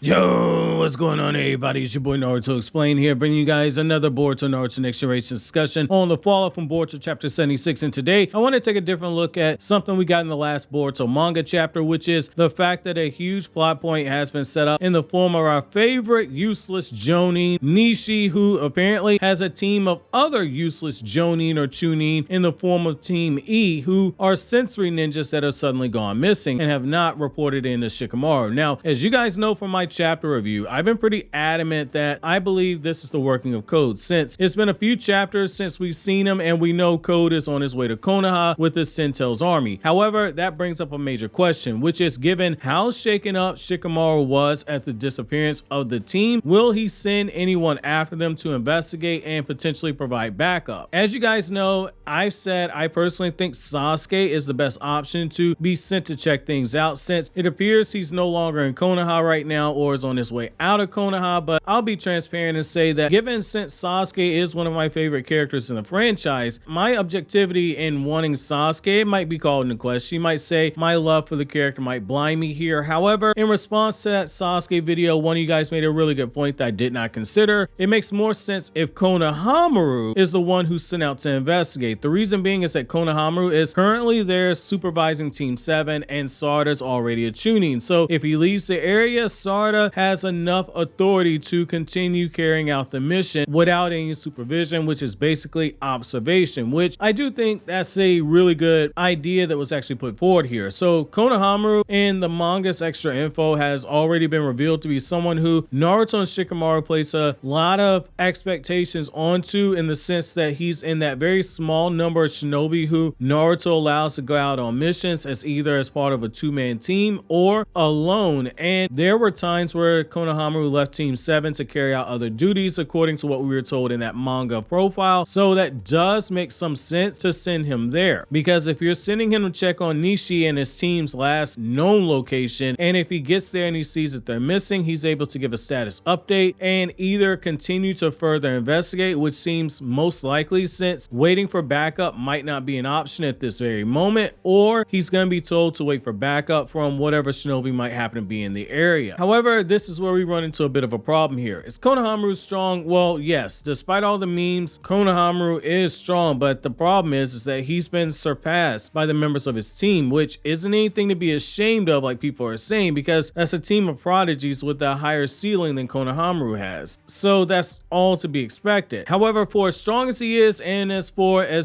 Yo, what's going on, everybody? It's your boy Naruto Explain here, bringing you guys another Boruto Naruto Next Generation discussion on the fallout from Boruto Chapter 76. And today, I want to take a different look at something we got in the last Boruto Manga chapter, which is the fact that a huge plot point has been set up in the form of our favorite useless Jonin, Nishi, who apparently has a team of other useless Jonin or Chunin in the form of Team E, who are sensory ninjas that have suddenly gone missing and have not reported in to Shikamaru. Now, as you guys know from my chapter review, I've been pretty adamant that I believe this is the working of Code, since it's been a few chapters since we've seen him and we know Code is on his way to Konoha with his Sentel's army. However, that brings up a major question, which is, given how shaken up Shikamaru was at the disappearance of the team, will he send anyone after them to investigate and potentially provide backup? As you guys know, I've said I personally think Sasuke is the best option to be sent to check things out, since it appears he's no longer in Konoha right now or is on his way out of Konoha. But I'll be transparent and say that given since Sasuke is one of my favorite characters in the franchise, my objectivity in wanting Sasuke might be called into question. You might say my love for the character might blind me here. However, in response to that Sasuke video, one of you guys made a really good point that I did not consider. It makes more sense if Konohamaru is the one who's sent out to investigate. The reason being is that Konohamaru is currently there supervising Team 7 and Sarda's already a Chunin. So if he leaves the area, Sarda has enough authority to continue carrying out the mission without any supervision, which is basically observation, which I do think that's a really good idea that was actually put forward here. So Konohamaru in the manga's extra info has already been revealed to be someone who Naruto and Shikamaru place a lot of expectations onto, in the sense that he's in that very small number of shinobi who Naruto allows to go out on missions as either as part of a two-man team or alone. And there were times where Konohamaru left Team 7 to carry out other duties according to what we were told in that manga profile. So that does make some sense to send him there, because if you're sending him to check on Nishi and his team's last known location, and if he gets there and he sees that they're missing, he's able to give a status update and either continue to further investigate, which seems most likely since waiting for backup might not be an option at this very moment, or he's going to be told to wait for backup from whatever shinobi might happen to be in the area. However, this is where we run into a bit of a problem here. Is Konohamaru strong? Well, yes, despite all the memes, Konohamaru is strong, but the problem is that he's been surpassed by the members of his team, which isn't anything to be ashamed of like people are saying, because that's a team of prodigies with a higher ceiling than Konohamaru has. So that's all to be expected. However, for as strong as he is and as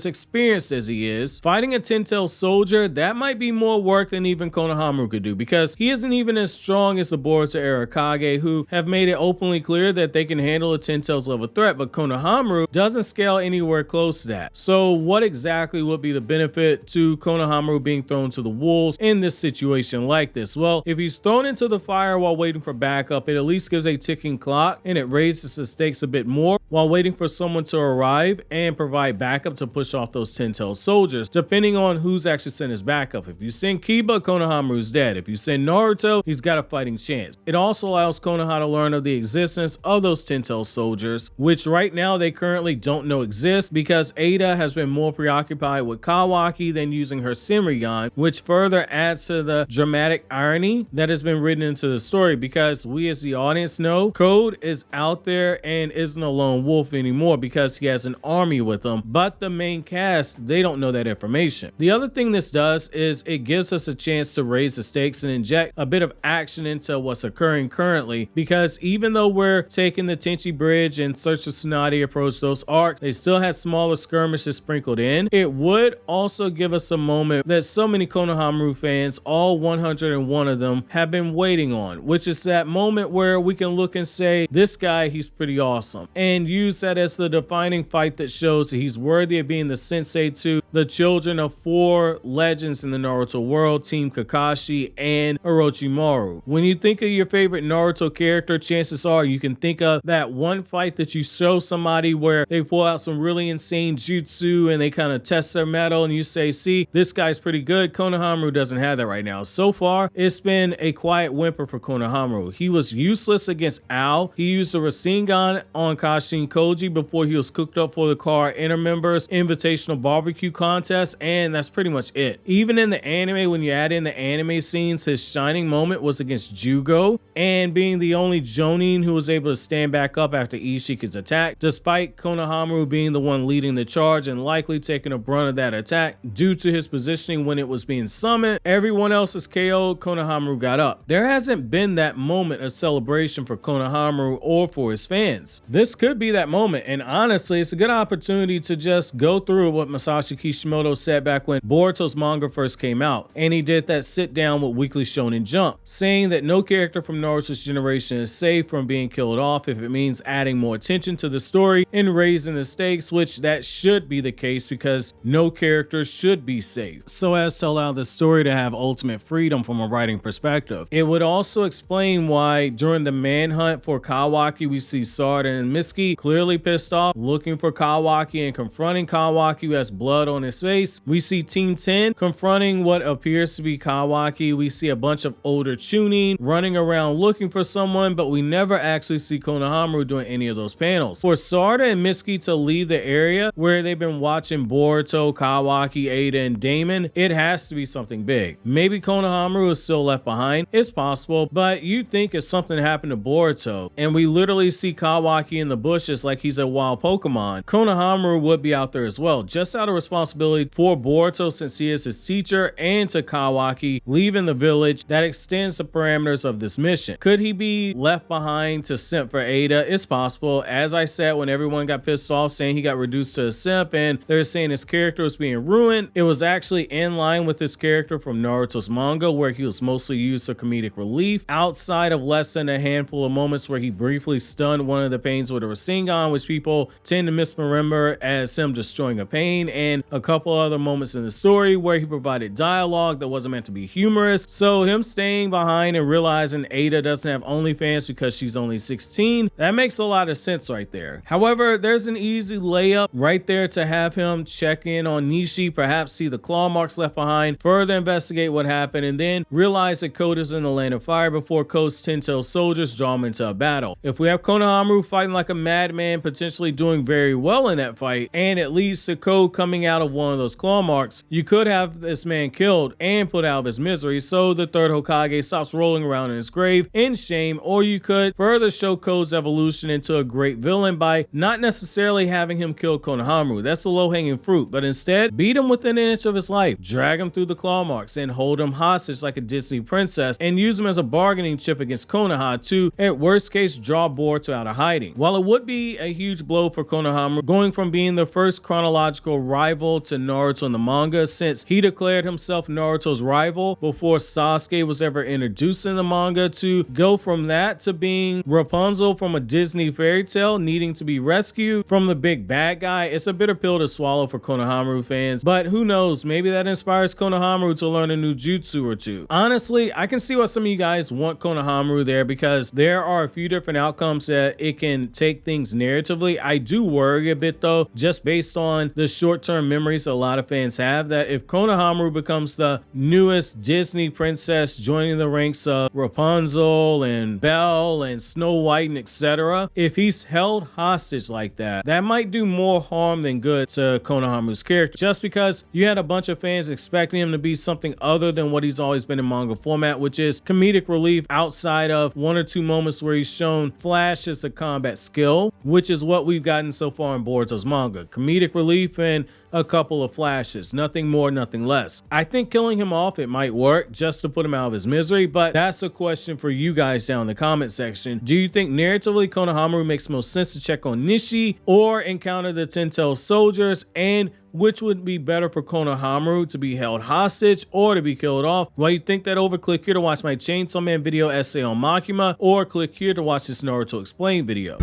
experienced as he is, fighting a 10-tailed soldier, that might be more work than even Konohamaru could do, because he isn't even as strong as the Boruto era Kage, who have made it openly clear that they can handle a 10-tails level threat, but Konohamaru doesn't scale anywhere close to that. So what exactly would be the benefit to Konohamaru being thrown to the wolves in this situation like this? Well, if he's thrown into the fire while waiting for backup, it at least gives a ticking clock and it raises the stakes a bit more while waiting for someone to arrive and provide backup to push off those 10-tailed soldiers, depending on who's actually sent his backup. If you send Kiba, Konohamaru's dead. If you send Naruto, he's got a fighting chance. It also allows Konoha to learn of the existence of those 10-tailed soldiers, which right now they currently don't know exist, because Ada has been more preoccupied with Kawaki than using her Senryuan, which further adds to the dramatic irony that has been written into the story, because we as the audience know Code is out there and isn't a lone wolf anymore because he has an army with him, but the main cast, they don't know that information. The other thing this does is it gives us a chance to raise the stakes and inject a bit of action into what's occurring currently, because even though we're taking the Tenchi Bridge and Search of Tsunade approach those arcs, they still had smaller skirmishes sprinkled in. It would also give us a moment that so many Konohamaru fans, all 101 of them, have been waiting on, which is that moment where we can look and say, this guy, he's pretty awesome, and use that as the defining fight that shows that he's worthy of being the sensei to the children of 4 legends in the Naruto world, Team Kakashi and Orochimaru. When you think of your favorite Naruto character, chances are you can think of that one fight that you show somebody where they pull out some really insane jutsu and they kind of test their mettle and you say, see, this guy's pretty good. Konohamaru doesn't have that right now. So far, it's been a quiet whimper for Konohamaru. He was useless against Ao. He used the Rasengan on Kashi watching Koji before he was cooked up for the car inner members invitational barbecue contest, and that's pretty much it. Even in the anime, when you add in the anime scenes, his shining moment was against Jugo and being the only Jonin who was able to stand back up after Ishika's attack, despite Konohamaru being the one leading the charge and likely taking a brunt of that attack due to his positioning when it was being summoned. Everyone else is KO'd, Konohamaru got up. There hasn't been that moment of celebration for Konohamaru or for his fans. This could be that moment, and honestly, it's a good opportunity to just go through what Masashi Kishimoto said back when Boruto's manga first came out, and he did that sit down with Weekly Shonen Jump, saying that no character from Naruto's generation is safe from being killed off if it means adding more attention to the story and raising the stakes, which that should be the case because no character should be safe, so as to allow the story to have ultimate freedom from a writing perspective. It would also explain why during the manhunt for Kawaki we see Sarda and Mitsuki clearly pissed off looking for Kawaki and confronting Kawaki who has blood on his face. We see Team 10 confronting what appears to be Kawaki. We see a bunch of older Chunin running around looking for someone, but we never actually see Konohamaru doing any of those panels. For Sarda and Mitsuki to leave the area where they've been watching Boruto, Kawaki, Ada, and Damon, it has to be something big. Maybe Konohamaru is still left behind. It's possible, but you'd think if something happened to Boruto and we literally see Kawaki in the bushes like he's a wild Pokemon, Konohamaru would be out there as well, just out of responsibility for Boruto since he is his teacher, and to Kawaki leaving the village that extends the parameters of this mission. Could he be left behind to simp for Ada? It's possible. As I said, when everyone got pissed off saying he got reduced to a simp and they're saying his character was being ruined, it was actually in line with his character from Naruto's manga where he was mostly used for comedic relief, outside of less than a handful of moments where he briefly stunned one of the pains with a Rasengan, which people tend to misremember as him destroying a pain, and a couple other moments in the story where he provided dialogue that wasn't meant to be humorous. So him staying behind and realizing Ada doesn't have OnlyFans because she's only 16, that makes a lot of sense right there. However, there's an easy layup right there to have him check in on Nishi, perhaps see the claw marks left behind, further investigate what happened, and then realize that Code is in the land of fire before Code's 10-tailed soldiers draw him into a battle. If we have Konohamaru fighting like a madman, potentially doing very well in that fight, and it leads to Code coming out of one of those claw marks, you could have this man killed and put out of his misery so the third Hokage stops rolling around in his grave in shame, or you could further show Code's evolution into a great villain by not necessarily having him kill Konohamaru. That's the low-hanging fruit, but instead beat him within an inch of his life, drag him through the claw marks, and hold him hostage like a Disney princess, and use him as a bargaining chip against Konoha to, at worst case, draw Boruto out of hiding. While it would be a huge blow for Konohamaru, going from being the first chronological rival to Naruto in the manga, since he declared himself Naruto's rival before Sasuke was ever introduced in the manga, to go from that to being Rapunzel from a Disney fairy tale needing to be rescued from the big bad guy, it's a bitter pill to swallow for Konohamaru fans, but who knows, maybe that inspires Konohamaru to learn a new jutsu or two. Honestly, I can see why some of you guys want Konohamaru there because there are a few different outcomes that it can take things narratively. I do worry a bit though, just based on the short-term memories a lot of fans have, that if Konohamaru becomes the newest Disney princess joining the ranks of Rapunzel and Belle and Snow White and etc., if he's held hostage like that, that might do more harm than good to Konohamaru's character, just because you had a bunch of fans expecting him to be something other than what he's always been in manga format, which is comedic relief outside of one or two moments where he's shown flashes of combat skill, which is what we've gotten so far in Boruto's manga. Comedic relief and a couple of flashes, nothing more, nothing less. I think killing him off, it might work just to put him out of his misery, but that's a question for you guys down in the comment section. Do you think narratively Konohamaru makes most sense to check on Nishi or encounter the 10-tailed soldiers, and which would be better for Konohamaru, to be held hostage or to be killed off? While you think that over, click here to watch my Chainsaw Man video essay on Makima, or click here to watch this Naruto Explained video.